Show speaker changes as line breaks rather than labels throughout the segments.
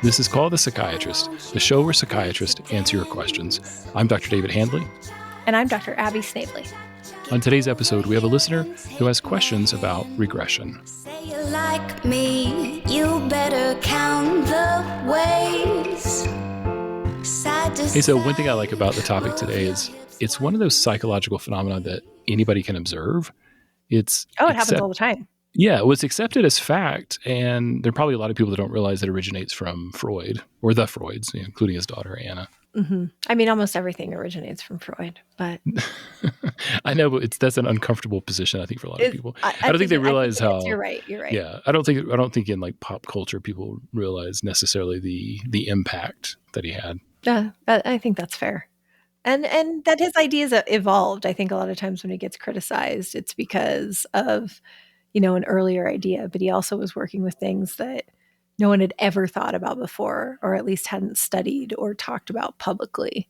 This is Call the Psychiatrist, the show where psychiatrists answer your questions. I'm Dr. David Handley.
And I'm Dr. Abby Snavely.
On today's episode, we have a listener who has questions about regression.
Say you like me, you better count the ways.
Hey, so one thing I like about the topic today is it's one of those psychological phenomena that anybody can observe. It
happens all the time.
Yeah, it was accepted as fact, and there are probably a lot of people that don't realize it originates from Freud, or the Freuds, including his daughter, Anna.
Mm-hmm. I mean, almost everything originates from Freud, but...
I know, but that's an uncomfortable position, I think, for a lot of people. I don't think they realize how...
You're right.
Yeah, I don't think in like pop culture people realize necessarily the impact that he had.
Yeah, I think that's fair. And that his ideas evolved. I think a lot of times when he gets criticized, it's because of... an earlier idea, but he also was working with things that no one had ever thought about before, or at least hadn't studied or talked about publicly.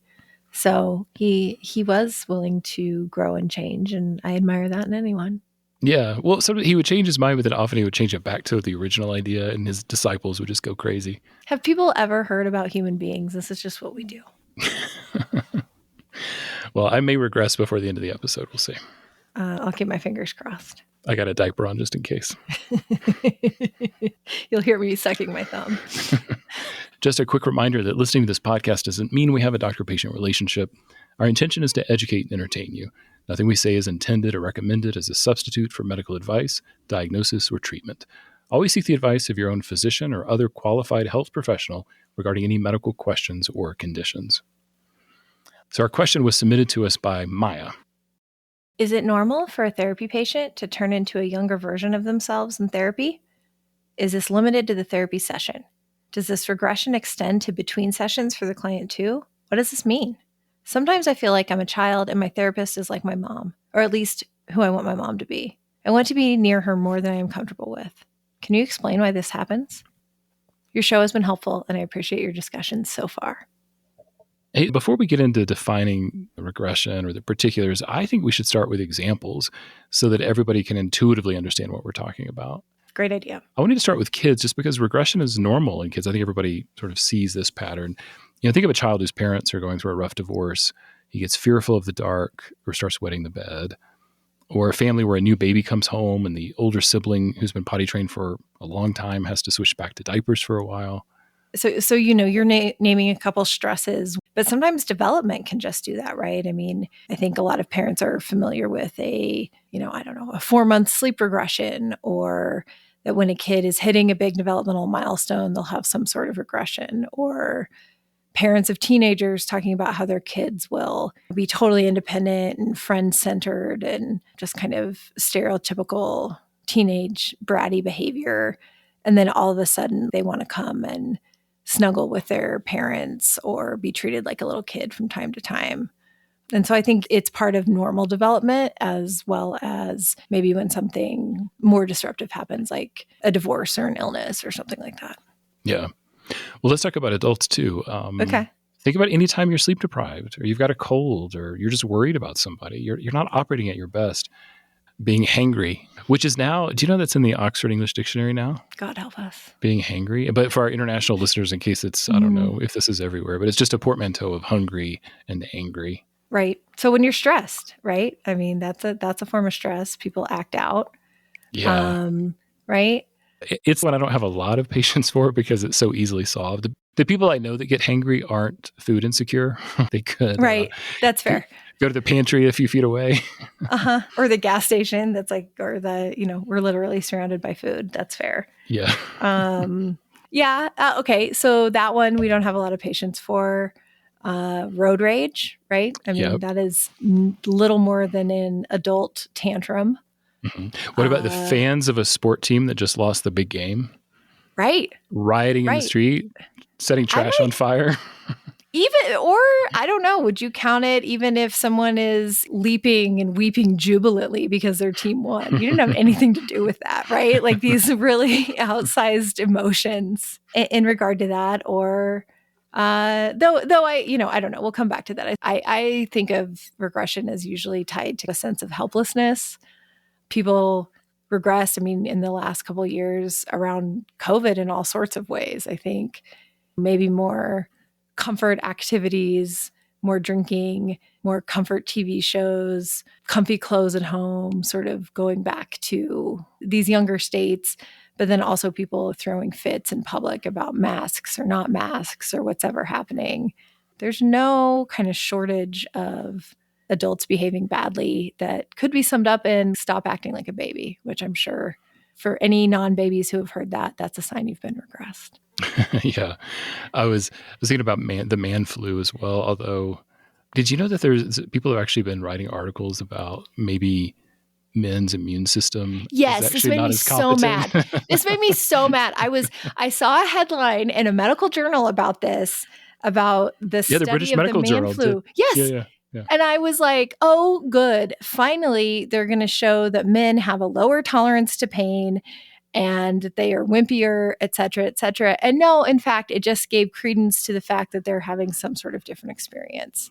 So he was willing to grow and change, and I admire that in anyone.
Yeah. Well, so he would change his mind, but then often he would change it back to the original idea, and his disciples would just go crazy.
Have people ever heard about human beings? This is just what we do.
Well, I may regress before the end of the episode. We'll see.
I'll keep my fingers crossed.
I got a diaper on just in case.
You'll hear me sucking my thumb.
Just a quick reminder that listening to this podcast doesn't mean we have a doctor-patient relationship. Our intention is to educate and entertain you. Nothing we say is intended or recommended as a substitute for medical advice, diagnosis, or treatment. Always seek the advice of your own physician or other qualified health professional regarding any medical questions or conditions. So our question was submitted to us by Maya.
Is it normal for a therapy patient to turn into a younger version of themselves in therapy? Is this limited to the therapy session? Does this regression extend to between sessions for the client too? What does this mean? Sometimes I feel like I'm a child and my therapist is like my mom, or at least who I want my mom to be. I want to be near her more than I am comfortable with. Can you explain why this happens? Your show has been helpful, and I appreciate your discussions so far.
Hey, before we get into defining regression or the particulars, I think we should start with examples so that everybody can intuitively understand what we're talking about.
Great idea.
I wanted to start with kids just because regression is normal in kids. I think everybody sort of sees this pattern. Think of a child whose parents are going through a rough divorce. He gets fearful of the dark or starts wetting the bed. Or a family where a new baby comes home and the older sibling who's been potty trained for a long time has to switch back to diapers for a while.
So you're naming a couple stresses, but sometimes development can just do that, right? I mean, I think a lot of parents are familiar with a 4-month sleep regression, or that when a kid is hitting a big developmental milestone, they'll have some sort of regression, or parents of teenagers talking about how their kids will be totally independent and friend-centered and just kind of stereotypical teenage bratty behavior. And then all of a sudden they want to come and snuggle with their parents or be treated like a little kid from time to time. And so I think it's part of normal development, as well as maybe when something more disruptive happens, like a divorce or an illness or something like that.
Yeah. Well, let's talk about adults too.
Okay.
Think about any time you're sleep deprived, or you've got a cold, or you're just worried about somebody. You're not operating at your best. Being hangry, which is now, do you know that's in the Oxford English Dictionary now?
God help us.
Being hangry. But for our international listeners, in case it's, I don't know if this is everywhere, but it's just a portmanteau of hungry and angry.
Right. So when you're stressed, right? I mean, that's a form of stress. People act out.
Yeah.
Right.
It's one I don't have a lot of patience for because it's so easily solved. The people I know that get hangry aren't food insecure. They could.
Right. That's fair.
Go to the pantry a few feet away.
Or the gas station that's like, or we're literally surrounded by food. That's fair.
Yeah.
Yeah. Okay. So that one we don't have a lot of patience for. Road rage, right? I mean, That is little more than an adult tantrum.
Mm-hmm. What about the fans of a sport team that just lost the big game?
Right.
Rioting in the street, setting trash on fire.
Or I don't know, would you count it even if someone is leaping and weeping jubilantly because their team won? You didn't have anything to do with that, right? Like these really outsized emotions in regard to that. Or though I don't know, we'll come back to that. I think of regression as usually tied to a sense of helplessness. People regressed, in the last couple of years around COVID in all sorts of ways. I think maybe more comfort activities, more drinking, more comfort TV shows, comfy clothes at home, sort of going back to these younger states, but then also people throwing fits in public about masks or not masks or what's ever happening. There's no kind of shortage of adults behaving badly that could be summed up in stop acting like a baby, which I'm sure for any non-babies who have heard that, that's a sign you've been regressed.
Yeah. I was thinking about the man flu as well. Although, did you know that there's people have actually been writing articles about maybe men's immune system
Yes,
is
this
actually
made
not
me
as
so
competent?
mad. This made me so mad. I saw a headline in a medical journal about this, about the
Yeah, the
study
British
of the
Medical
man
Journal did.
flu. Yes.
Yeah.
And I was like, oh, good. Finally, they're going to show that men have a lower tolerance to pain and they are wimpier, et cetera, et cetera. And no, in fact, it just gave credence to the fact that they're having some sort of different experience.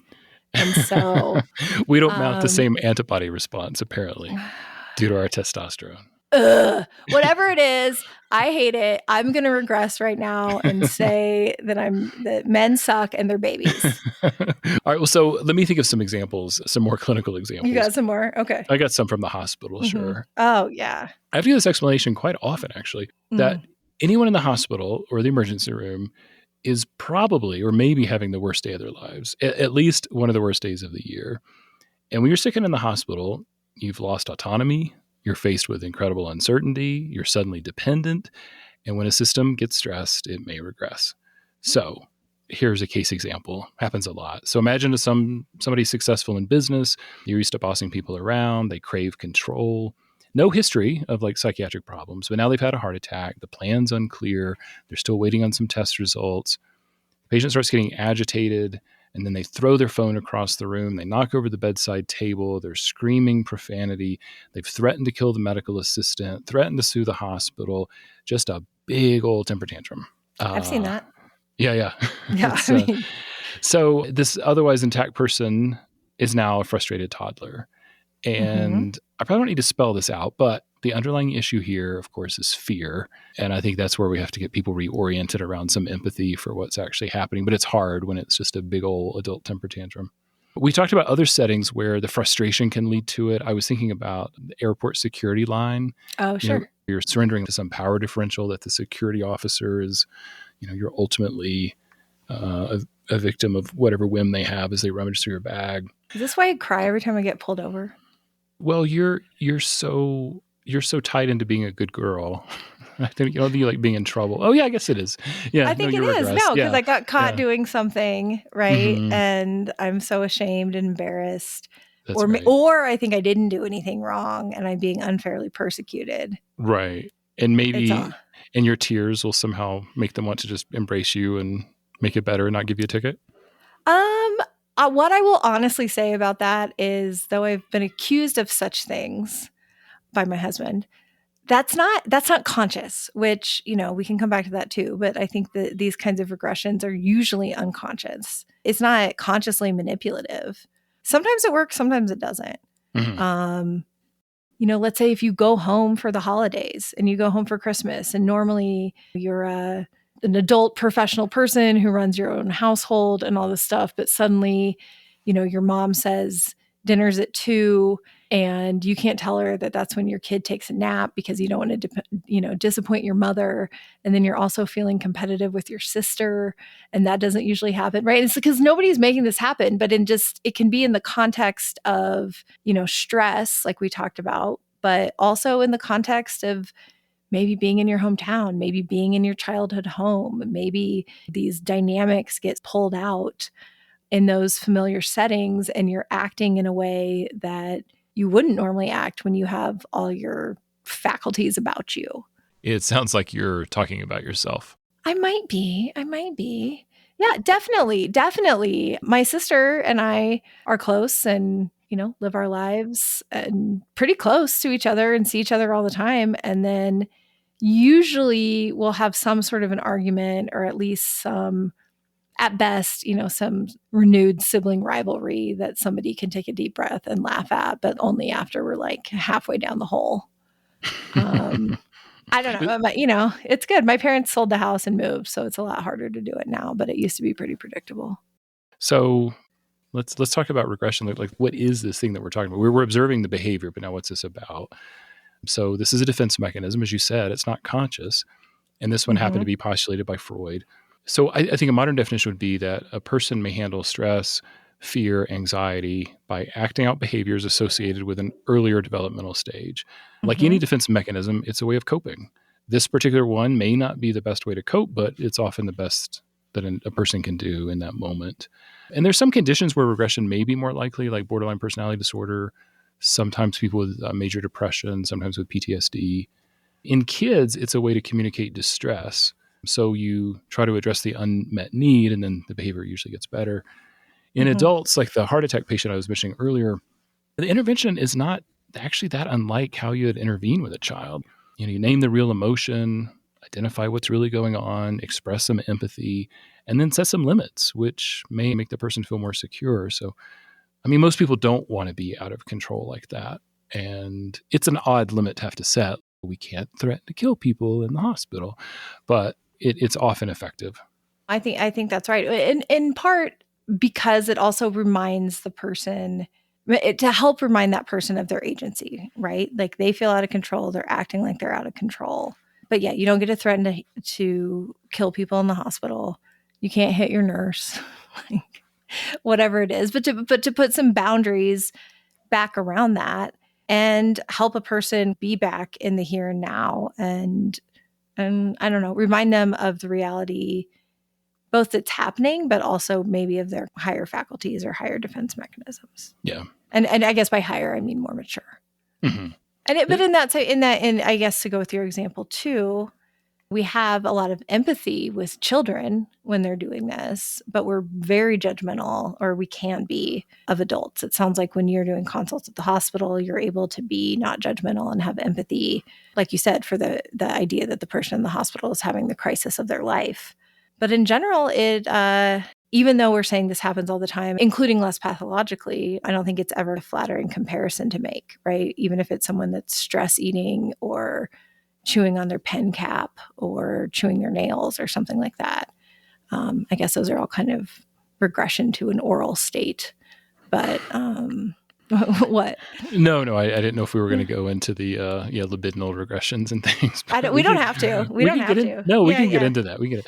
And so
we don't mount the same antibody response, apparently, due to our testosterone.
Whatever it is, I hate it. I'm going to regress right now and say that men suck and they're babies.
All right. Well, so let me think of some examples, some more clinical examples.
You got some more? Okay.
I got some from the hospital, sure.
Oh, yeah.
I have to give this explanation quite often, actually, that anyone in the hospital or the emergency room is probably or maybe having the worst day of their lives, at least one of the worst days of the year. And when you're sickened in the hospital, you've lost autonomy, you're faced with incredible uncertainty, you're suddenly dependent, and when a system gets stressed, it may regress. So here's a case example. Happens a lot. So imagine somebody successful in business, you're used to bossing people around, they crave control. No history of like psychiatric problems, but now they've had a heart attack. The plan's unclear. They're still waiting on some test results. The patient starts getting agitated, and then they throw their phone across the room. They knock over the bedside table. They're screaming profanity. They've threatened to kill the medical assistant, threatened to sue the hospital. Just a big old temper tantrum.
I've seen that.
Yeah.
Yeah.
So this otherwise intact person is now a frustrated toddler. And I probably don't need to spell this out, but the underlying issue here, of course, is fear. And I think that's where we have to get people reoriented around some empathy for what's actually happening. But it's hard when it's just a big old adult temper tantrum. We talked about other settings where the frustration can lead to it. I was thinking about the airport security line.
Oh, sure.
You're surrendering to some power differential that the security officer is, you're ultimately a victim of whatever whim they have as they rummage through your bag.
Is this why I cry every time I get pulled over?
Well, you're so tied into being a good girl. I think you like being in trouble. Oh yeah, I guess it is. Yeah,
I think it is.
regressed.
No, because I got caught doing something, right?
Mhm.
And I'm so ashamed and embarrassed.
That's right.
Or I think I didn't do anything wrong and I'm being unfairly persecuted.
Right. And maybe and your tears will somehow make them want to just embrace you and make it better and not give you a ticket.
What I will honestly say about that is, though I've been accused of such things by my husband, that's not conscious, which, we can come back to that too. But I think that these kinds of regressions are usually unconscious. It's not consciously manipulative. Sometimes it works, sometimes it doesn't.
Mm-hmm.
Let's say if you go home for the holidays and you go home for Christmas, and normally you're an adult professional person who runs your own household and all this stuff, but suddenly, your mom says dinner's at 2:00 and you can't tell her that that's when your kid takes a nap because you don't want to, disappoint your mother. And then you're also feeling competitive with your sister, and that doesn't usually happen, right? It's because nobody's making this happen, but it can be in the context of, stress, like we talked about, but also in the context of maybe being in your hometown, maybe being in your childhood home, maybe these dynamics get pulled out in those familiar settings and you're acting in a way that you wouldn't normally act when you have all your faculties about you.
It sounds like you're talking about yourself.
I might be. Yeah, definitely. My sister and I are close and, live our lives and pretty close to each other and see each other all the time. And then usually we'll have some sort of an argument, or at least some, at best, some renewed sibling rivalry that somebody can take a deep breath and laugh at, but only after we're like halfway down the hole. I don't know. It's good. My parents sold the house and moved, so it's a lot harder to do it now, but it used to be pretty predictable.
So let's talk about regression. Like, what is this thing that we're talking about? We're observing the behavior, but now what's this about? So this is a defense mechanism, as you said. It's not conscious, and this one happened to be postulated by Freud. So I think a modern definition would be that a person may handle stress, fear, anxiety by acting out behaviors associated with an earlier developmental stage. Like any defense mechanism, it's a way of coping. This particular one may not be the best way to cope, but it's often the best that a person can do in that moment. And there's some conditions where regression may be more likely, like borderline personality disorder, sometimes people with major depression, sometimes with PTSD. In kids, it's a way to communicate distress. So you try to address the unmet need, and then the behavior usually gets better. In adults, like the heart attack patient I was mentioning earlier, the intervention is not actually that unlike how you'd intervene with a child. You name the real emotion, identify what's really going on, express some empathy, and then set some limits, which may make the person feel more secure. So, most people don't want to be out of control like that. And it's an odd limit to have to set. We can't threaten to kill people in the hospital, but it's often effective.
I think that's right. In part because it also reminds the person to help remind that person of their agency, right? Like they feel out of control. They're acting like they're out of control. But yeah, you don't get to threaten to kill people in the hospital. You can't hit your nurse, like, whatever it is. But to put some boundaries back around that and help a person be back in the here and now, and I don't know, remind them of the reality, both that's happening, but also maybe of their higher faculties or higher defense mechanisms.
Yeah.
And I guess by higher, I mean more mature.
Mm-hmm.
And I guess to go with your example too, we have a lot of empathy with children when they're doing this, but we're very judgmental, or we can be, of adults. It sounds like when you're doing consults at the hospital, you're able to be not judgmental and have empathy, like you said, for the idea that the person in the hospital is having the crisis of their life. But in general, even though we're saying this happens all the time, including less pathologically, I don't think it's ever a flattering comparison to make, right? Even if it's someone that's stress eating or chewing on their pen cap or chewing their nails or something like that. I guess those are all kind of regression to an oral state. But what?
No, I didn't know if we were going to go into the libidinal regressions and things.
We don't have to. We don't have to.
No, we can get into that. We get it.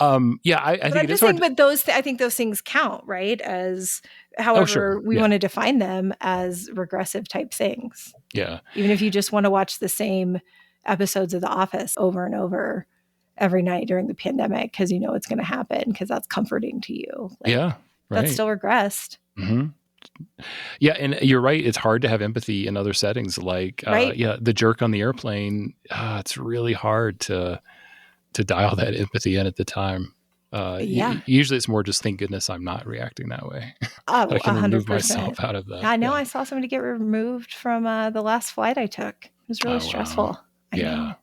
I think it is hard.
But I think those things count, right? As however we want to define them as regressive type things.
Yeah.
Even if you just want to watch the same episodes of The Office over and over every night during the pandemic because you know it's going to happen because that's comforting to you. Right. That's still regressed.
Mm-hmm. Yeah, and you're right. It's hard to have empathy in other settings, like the jerk on the airplane. It's really hard to dial that empathy in at the time. Usually it's more just, thank goodness I'm not reacting that way. I can
100%.
remove myself out of that.
I know. I saw somebody get removed from the last flight I took. It was really stressful.
Wow. Yeah.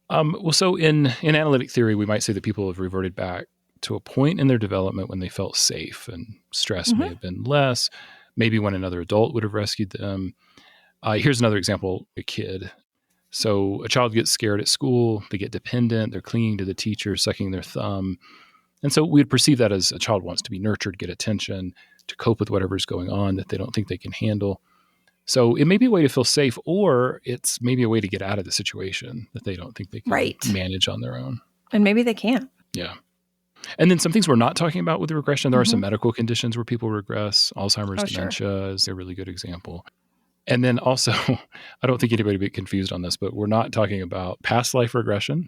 Well, so in analytic theory, we might say that people have reverted back to a point in their development when they felt safe and stress may have been less, maybe when another adult would have rescued them. Here's another example, a kid. So a child gets scared at school, they get dependent, they're clinging to the teacher, sucking their thumb. And so we'd perceive that as a child wants to be nurtured, get attention, to cope with whatever's going on that they don't think they can handle. So it may be a way to feel safe, or it's maybe a way to get out of the situation that they don't think they can manage on their own.
And maybe they can't.
Yeah. And then some things we're not talking about with regression, there are some medical conditions where people regress. Alzheimer's, dementia is a really good example. And then also, I don't think anybody would be confused on this, but we're not talking about past life regression.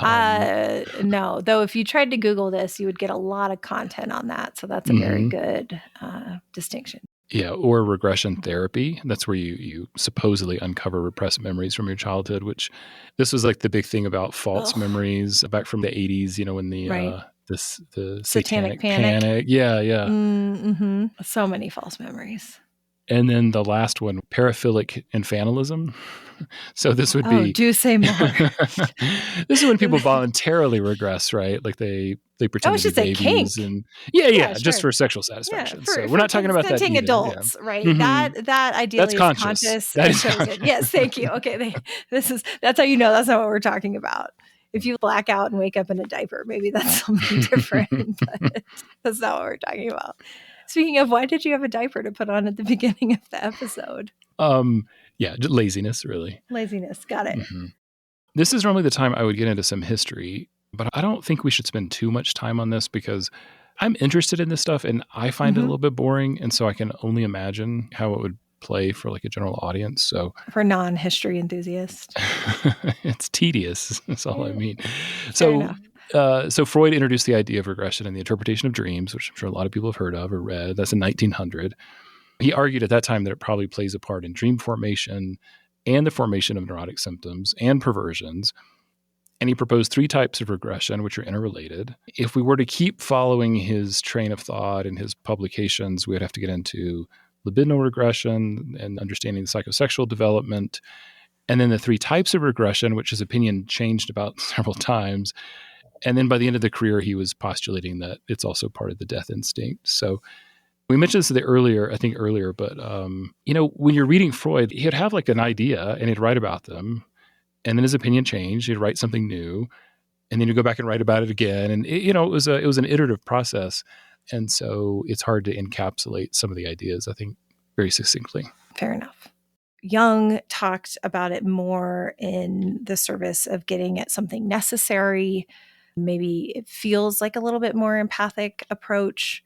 No, though if you tried to Google this, you would get a lot of content on that. So that's a very good distinction.
Yeah, or regression therapy. That's where you supposedly uncover repressed memories from your childhood, which this was like the big thing about false memories back from the 80s, when the satanic panic. Yeah.
Mm-hmm. So many false memories.
And then the last one, paraphilic infantilism. So this would
Oh,
be
do say more.
this is when people voluntarily regress, right? Like they
I
pretend
was
to be
just say
babies
kink.
and
Yeah,
just
sure.
for sexual
Yeah,
satisfaction. So
for
we're not talking about that
consenting
either. Yeah.
adults, right?
Mhm.
That
That's
ideally is
conscious.
conscious
That
and
is
chosen.
conscious.
Yes, thank you. Okay, that's how you know that's not what we're talking about. If you black out and wake up in a diaper, maybe that's something different, but that's not what we're talking about. Speaking of, why did you have a diaper to put on at the beginning of the episode?
Yeah, just laziness, really.
Laziness. Got it.
Mhm. This is normally the time I would get into some history, but I don't think we should spend too much time on this because I'm interested in this stuff and I find it a
Mhm.
little bit boring. And so I can only imagine how it would play for like a general audience. So
For non-history enthusiasts.
it's tedious. That's all I mean.
Fair
So,
enough.
so Freud introduced the idea of regression and the interpretation of dreams, which I'm sure a lot of people have heard of or read. That's in 1900. He argued at that time that it probably plays a part in dream formation and the formation of neurotic symptoms and perversions. And he proposed 3 types of regression, which are interrelated. If we were to keep following his train of thought and his publications, we would have to get into libidinal regression and understanding the psychosexual development. And then the 3 types of regression, which his opinion changed about several times. And then by the end of the career, he was postulating that it's also part of the death instinct. So we mentioned this earlier, but when you're reading Freud, he'd have like an idea and he'd write about them. And then his opinion changed. He'd write something new, and then you go back and write about it again. And it was an iterative process, and so it's hard to encapsulate some of the ideas, I think, very succinctly.
Fair enough. Jung talked about it more in the service of getting at something necessary. Maybe it feels like a little bit more empathic approach.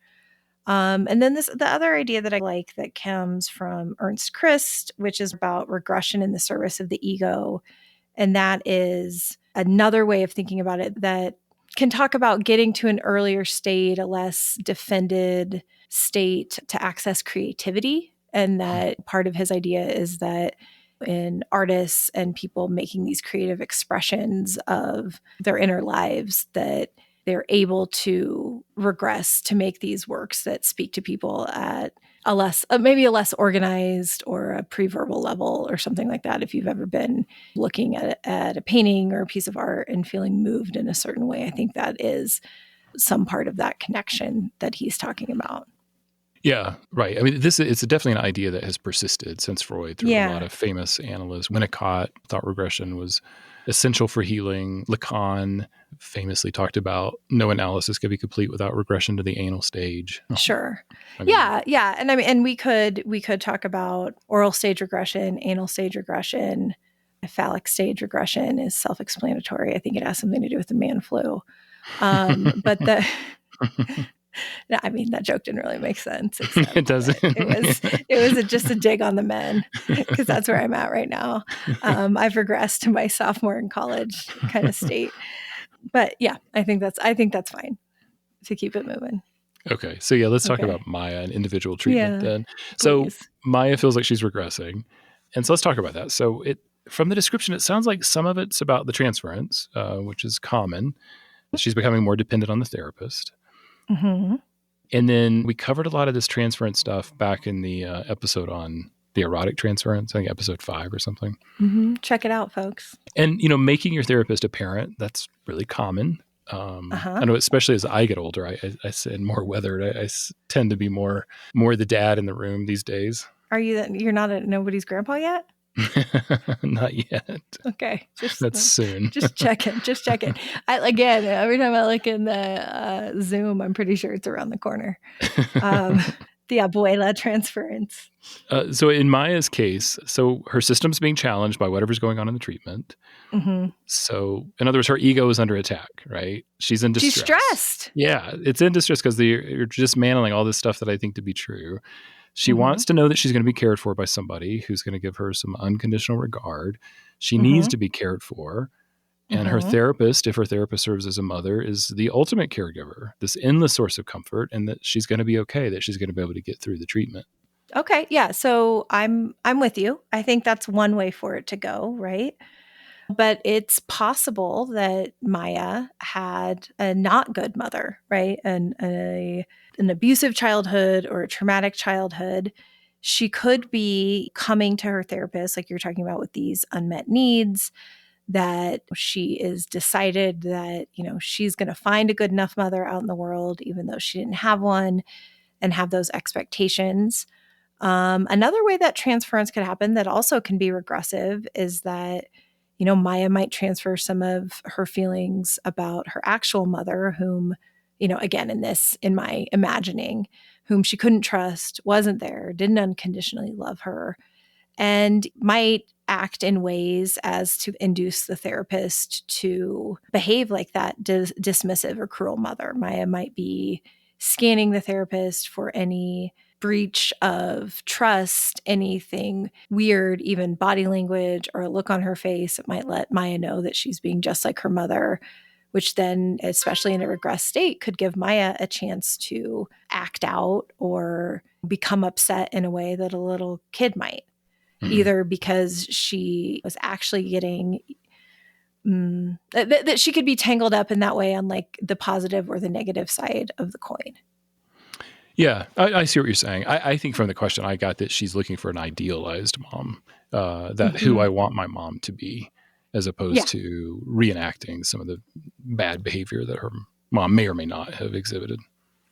And then the other idea that I like that comes from Ernst Christ, which is about regression in the service of the ego. And that is another way of thinking about it that can talk about getting to an earlier state, a less defended state to access creativity. And that part of his idea is that in artists and people making these creative expressions of their inner lives, that they're able to regress to make these works that speak to people at maybe a less organized or a pre-verbal level or something like that. If you've ever been looking at a painting or a piece of art and feeling moved in a certain way, I think that is some part of that connection that he's talking about.
Yeah, right. I mean, it's definitely an idea that has persisted since Freud through a lot of famous analysts. Winnicott thought regression was essential for healing. Lacan famously talked about no analysis could be complete without regression to the anal stage.
Sure.
I mean,
Yeah. And I mean, and we could talk about oral stage regression, anal stage regression, phallic stage regression is self-explanatory. I think it has something to do with the man flu. But the no, I mean, that joke didn't really make sense.
It doesn't.
It was just a dig on the men because that's where I'm at right now. I've regressed to my sophomore in college kind of state. But yeah, I think that's fine to keep it moving.
Okay. So yeah, let's talk about Maya and individual treatment then.
Please.
So Maya feels like she's regressing. And so let's talk about that. So from the description, it sounds like some of it's about the transference, which is common. She's becoming more dependent on the therapist.
Mm-hmm.
And then we covered a lot of this transference stuff back in the episode on the erotic transference, I think episode 5 or something.
Mm-hmm. Check it out, folks.
And, making your therapist a parent, that's really common. I know, especially as I get older, I said more weathered. I tend to be more the dad in the room these days.
Are you're not nobody's grandpa yet?
Not yet.
Okay.
That's soon.
Just check it. Again, every time I look in the Zoom, I'm pretty sure it's around the corner. The abuela transference.
So in Maya's case, her system's being challenged by whatever's going on in the treatment.
Mm-hmm.
So in other words, her ego is under attack, right? She's in distress.
She's stressed.
Yeah, it's in distress because you're dismantling all this stuff that I think to be true. She wants to know that she's going to be cared for by somebody who's going to give her some unconditional regard. She needs to be cared for. And her therapist, if her therapist serves as a mother, is the ultimate caregiver, this endless source of comfort, and that she's going to be okay, that she's going to be able to get through the treatment.
Okay. Yeah. So I'm with you. I think that's one way for it to go, right? But it's possible that Maya had a not good mother, right? An abusive childhood or a traumatic childhood. she could be coming to her therapist, like you're talking about with these unmet needs, that she is decided that, she's going to find a good enough mother out in the world, even though she didn't have one, and have those expectations. Another way that transference could happen that also can be regressive is that, Maya might transfer some of her feelings about her actual mother, whom, again, in my imagining, whom she couldn't trust, wasn't there, didn't unconditionally love her, and might act in ways as to induce the therapist to behave like that dismissive or cruel mother. Maya might be scanning the therapist for any breach of trust, anything weird, even body language or a look on her face. It might let Maya know that she's being just like her mother, which then, especially in a regressed state, could give Maya a chance to act out or become upset in a way that a little kid might, either because she was actually getting that she could be tangled up in that way on like the positive or the negative side of the coin.
Yeah, I see what you're saying. I think from the question I got that she's looking for an idealized mom, that who I want my mom to be, as opposed to reenacting some of the bad behavior that her mom may or may not have exhibited.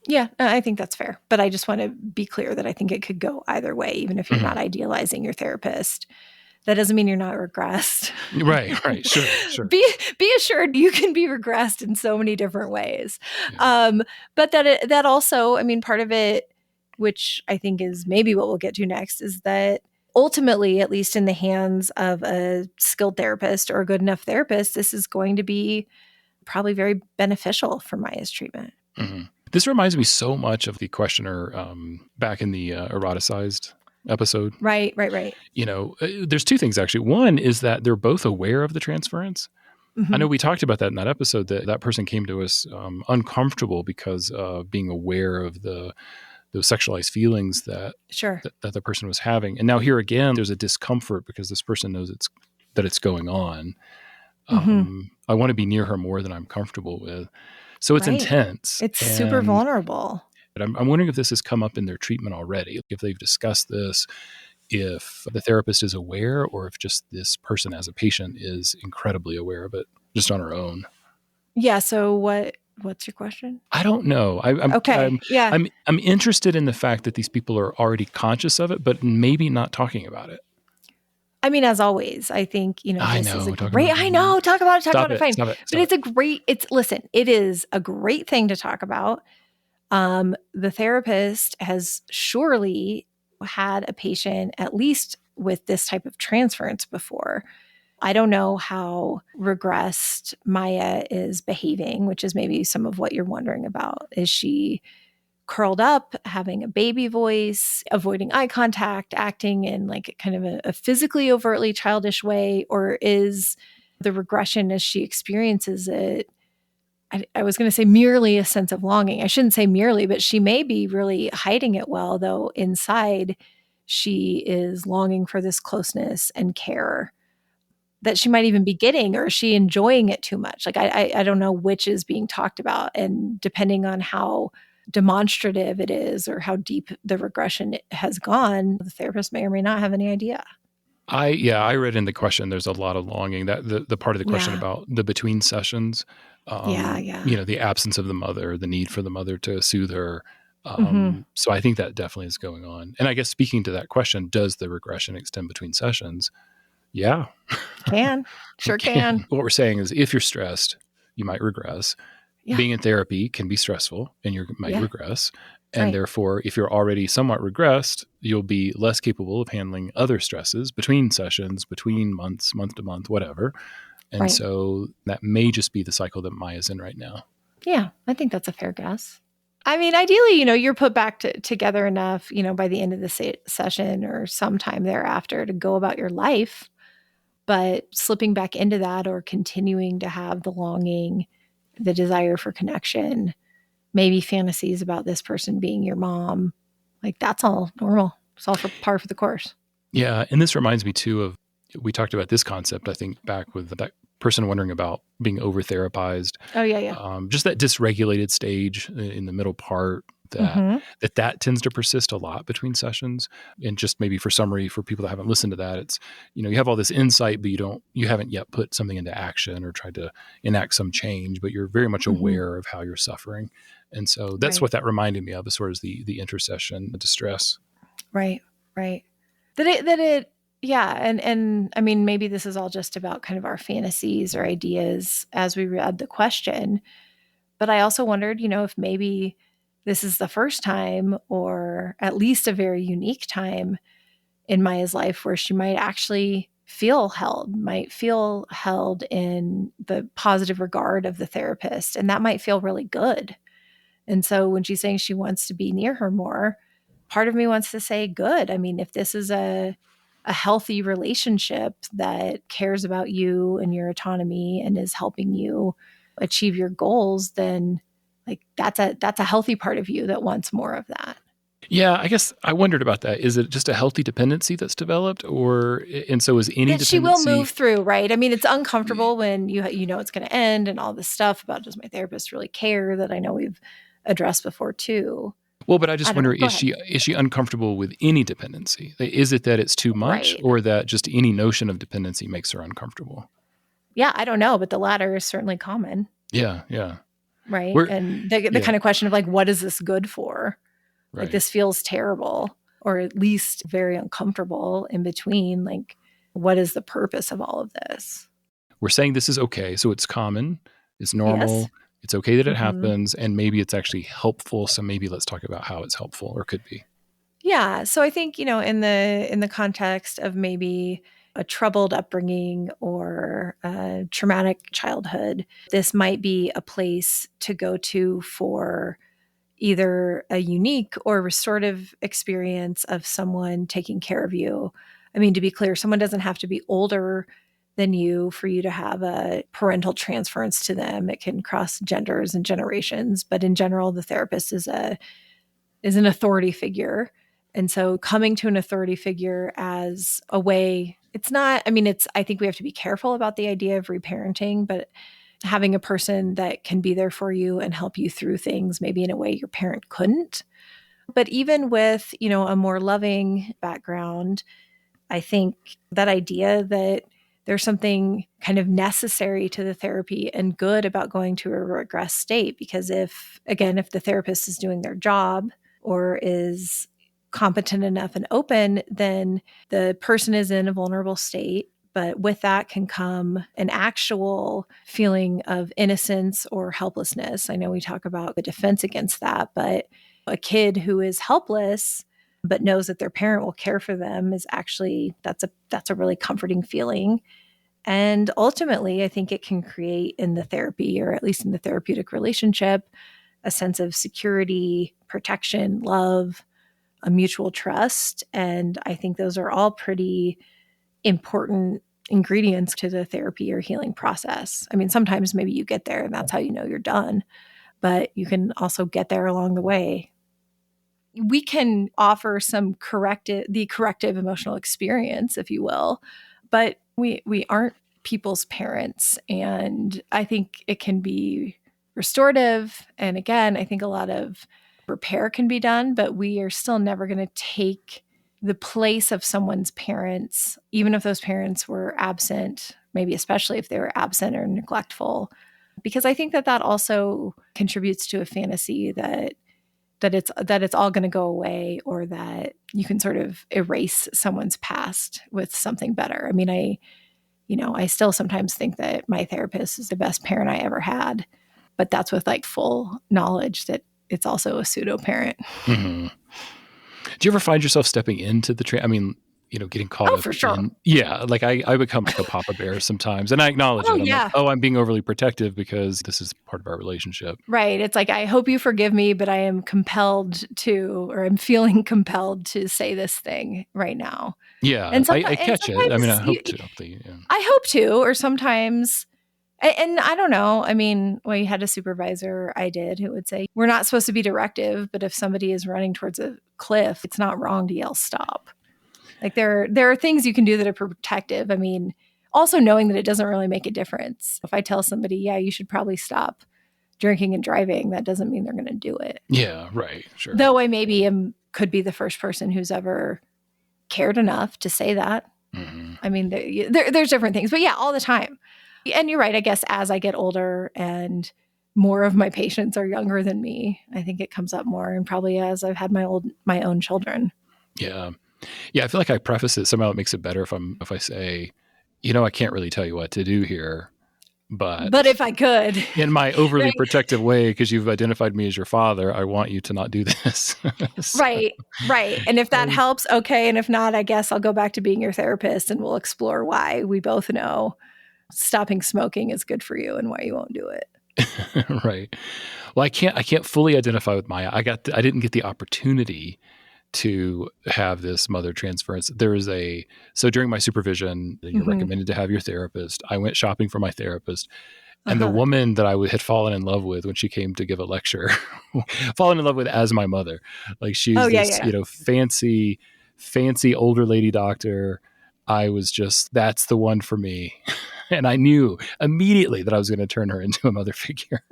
Yeah, I think that's fair. But I just want to be clear that I think it could go either way, even if you're not idealizing your therapist. That doesn't mean you're not regressed.
Right. Sure.
Be assured you can be regressed in so many different ways. Yeah. But that also, I mean, part of it, which I think is maybe what we'll get to next, is that ultimately, at least in the hands of a skilled therapist or a good enough therapist, this is going to be probably very beneficial for Maya's treatment.
Mm-hmm. This reminds me so much of the questioner back in the eroticized episode.
Right.
There's two things actually. One is that they're both aware of the transference. I know we talked about that in that episode, that person came to us uncomfortable because of being aware of those sexualized feelings that the person was having. And now here again, there's a discomfort because this person knows that it's going on. I want to be near her more than I'm comfortable with. So it's intense.
It's super vulnerable.
But I'm wondering if this has come up in their treatment already, if they've discussed this, if the therapist is aware, or if just this person as a patient is incredibly aware of it just on her own.
Yeah. So what's your question?
I don't know. I'm interested in the fact that these people are already conscious of it, but maybe not talking about it.
I mean, as always, I think, talk about it, fine. But it is a great thing to talk about. The therapist has surely had a patient, at least with this type of transference before. I don't know how regressed Maya is behaving, which is maybe some of what you're wondering about. Is she curled up, having a baby voice, avoiding eye contact, acting in like kind of a physically overtly childish way? Or is the regression as she experiences it, I was going to say merely a sense of longing. I shouldn't say merely, but she may be really hiding it well, though inside she is longing for this closeness and care that she might even be getting, or is she enjoying it too much? Like, I don't know which is being talked about. And depending on how demonstrative it is or how deep the regression has gone, the therapist may or may not have any idea.
I read in the question, there's a lot of longing, that the part of the question about the between sessions, the absence of the mother, the need for the mother to soothe her. So I think that definitely is going on. And I guess speaking to that question, does the regression extend between sessions? Yeah.
Can.
What we're saying is if you're stressed, you might regress. Yeah. Being in therapy can be stressful and you might regress. And therefore, if you're already somewhat regressed, you'll be less capable of handling other stresses between sessions, between months, month to month, whatever. And so that may just be the cycle that Maya's in right now.
Yeah, I think that's a fair guess. I mean, ideally, you're put back together enough, by the end of the session or sometime thereafter to go about your life. But slipping back into that or continuing to have the longing, the desire for connection, maybe fantasies about this person being your mom, like that's all normal. It's all for par for the course.
Yeah. And this reminds me too of, we talked about this concept, I think, back with that person wondering about being over therapized.
Oh, yeah.
Just that dysregulated stage in the middle part, that
Mm-hmm.
that tends to persist a lot between sessions. And just maybe for summary for people that haven't listened to that, it's, you have all this insight, but you haven't yet put something into action or tried to enact some change, but you're very much
Mm-hmm.
aware of how you're suffering. And so that's
Right.
what that reminded me of, as sort of the intercession, the distress.
Right. Right. Yeah. And I mean, maybe this is all just about kind of our fantasies or ideas as we read the question. But I also wondered, if maybe this is the first time, or at least a very unique time in Maya's life, where she might actually might feel held in the positive regard of the therapist. And that might feel really good. And so when she's saying she wants to be near her more, part of me wants to say, good. I mean, if this is a healthy relationship that cares about you and your autonomy and is helping you achieve your goals, then like that's a healthy part of you that wants more of that.
Yeah, I guess I wondered about that. Is it just a healthy dependency that's developed, and so is any
That she will
dependency?
move through, right? I mean, it's uncomfortable when you know it's going to end and all this stuff about, does my therapist really care, that I know we've addressed before too.
Well, but I
I
just
don't know.
wonder,
Go
is
ahead.
she uncomfortable with any dependency? Is it that it's too much,
Right.
or that just any notion of dependency makes her uncomfortable?
Yeah, I don't know, but the latter is certainly common,
Yeah, yeah.
right?
We're
And the
yeah,
kind of question of like, what is this good for? Like,
right.
this feels terrible, or at least very uncomfortable in between. Like, what is the purpose of all of this?
We're saying this is okay, so it's common, it's
Yes.
normal, it's okay that it
Hmm.
happens, and maybe it's actually helpful. So maybe let's talk about how it's helpful or could be.
Yeah. So I think, in the context of maybe a troubled upbringing or a traumatic childhood, this might be a place to go to for either a unique or restorative experience of someone taking care of you. I mean, to be clear, someone doesn't have to be older than you for you to have a parental transference to them. It can cross genders and generations, but in general, the therapist is an authority figure. And so coming to an authority figure as a way, it's not, I mean, I think we have to be careful about the idea of reparenting, but having a person that can be there for you and help you through things, maybe in a way your parent couldn't. But even with, a more loving background, I think that idea that there's something kind of necessary to the therapy and good about going to a regress state. Because if the therapist is doing their job or is competent enough and open, then the person is in a vulnerable state. But with that can come an actual feeling of innocence or helplessness. I know we talk about the defense against that, but a kid who is helpless but knows that their parent will care for them is actually, that's a really comforting feeling. And ultimately, I think it can create in the therapy, or at least in the therapeutic relationship, a sense of security, protection, love, a mutual trust. And I think those are all pretty important ingredients to the therapy or healing process. I mean, sometimes maybe you get there and that's how you know you're done, but you can also get there along the way. We can offer the corrective emotional experience, if you will, but we aren't people's parents. And I think it can be restorative. And again, I think a lot of repair can be done, but we are still never going to take the place of someone's parents, even if those parents were absent, maybe especially if they were absent or neglectful, because I think that also contributes to a fantasy that it's all going to go away, or that you can sort of erase someone's past with something better. I mean, I still sometimes think that my therapist is the best parent I ever had, but that's with like full knowledge that it's also a pseudo parent.
Mm-hmm. Do you ever find yourself stepping into I mean, getting caught
Oh,
up
for sure.
in, yeah, like I become like a papa bear sometimes, and I acknowledge
Oh,
it. I'm like,
yeah.
oh, I'm being overly protective because this is part of our relationship.
Right. It's like, I hope you forgive me, but I am compelled to, or I'm feeling compelled to say this thing right now.
Yeah,
And
I
sometimes,
catch it. I mean, I hope to. Yeah.
I hope to, or sometimes, and I don't know. I mean, well, you had a supervisor, I did, who would say, we're not supposed to be directive, but if somebody is running towards a cliff, it's not wrong to yell stop. Like, there are things you can do that are protective. I mean, also knowing that it doesn't really make a difference. If I tell somebody, yeah, you should probably stop drinking and driving, that doesn't mean they're going to do it.
Yeah, right. Sure.
Though I maybe could be the first person who's ever cared enough to say that.
Mm-hmm.
I mean, there's different things, but yeah, all the time. And you're right. I guess as I get older and more of my patients are younger than me, I think it comes up more, and probably as I've had my own children.
Yeah. Yeah. I feel like I preface it somehow. It makes it better if I say, I can't really tell you what to do here, but
if I could,
in my overly
right.
protective way, because you've identified me as your father, I want you to not do this. So,
right. And if that helps, okay. And if not, I guess I'll go back to being your therapist and we'll explore why we both know stopping smoking is good for you and why you won't do it.
Right. Well, I can't fully identify with Maya. I didn't get the opportunity to have this mother transference. So during my supervision, you're recommended to have your therapist. I went shopping for my therapist, and the woman that I had fallen in love with when she came to give a lecture, fallen in love with as my mother. Like she's fancy older lady doctor. I was just, that's the one for me. And I knew immediately that I was going to turn her into a mother figure.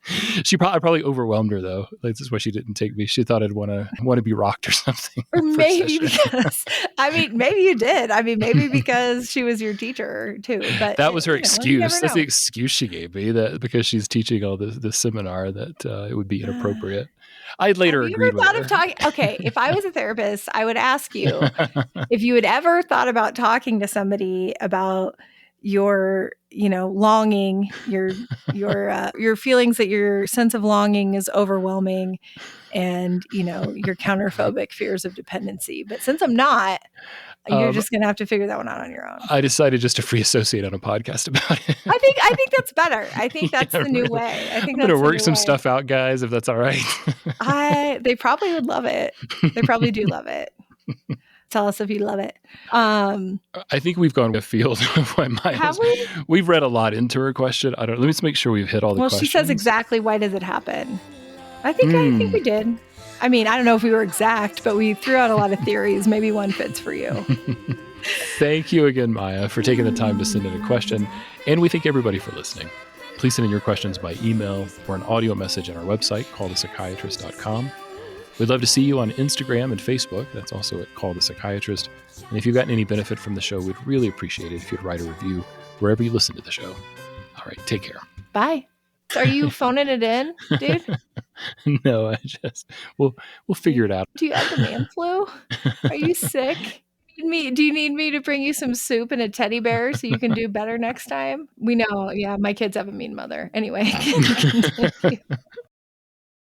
I probably overwhelmed her though. Like, this is why she didn't take me. She thought I'd want to be rocked or something.
Or maybe because, maybe you did. Maybe because she was your teacher too. But
that was her excuse. That's the excuse she gave me, that because she's teaching all this seminar, that it would be inappropriate. I later agreed with her.
Okay, if I was a therapist, I would ask you if you had ever thought about talking to somebody about your longing, your feelings, that your sense of longing is overwhelming, and your counterphobic fears of dependency. But since I'm not, you're just gonna have to figure that one out on your own.
I decided just to free associate on a podcast about it.
I think that's better. I think that's the new way. I think
I'm gonna work some stuff out, guys, if that's all right.
They probably would love it. They probably do love it. Tell us if you love it.
I think we've gone afield of what we've read a lot into her question. Let me just make sure we've hit all the questions.
Well, she says exactly, why does it happen? I think we did. I don't know if we were exact, but we threw out a lot of theories. Maybe one fits for you.
Thank you again, Maya, for taking the time to send in a question. And we thank everybody for listening. Please send in your questions by email or an audio message on our website, callthepsychiatrist.com. We'd love to see you on Instagram and Facebook. That's also at Call the Psychiatrist. And if you've gotten any benefit from the show, we'd really appreciate it if you'd write a review wherever you listen to the show. All right, take care.
Bye. Are you phoning it in, dude?
No, we'll figure it out.
Do you have the man flu? Are you sick? Do you need me to bring you some soup and a teddy bear so you can do better next time? We know, yeah, my kids have a mean mother. Anyway.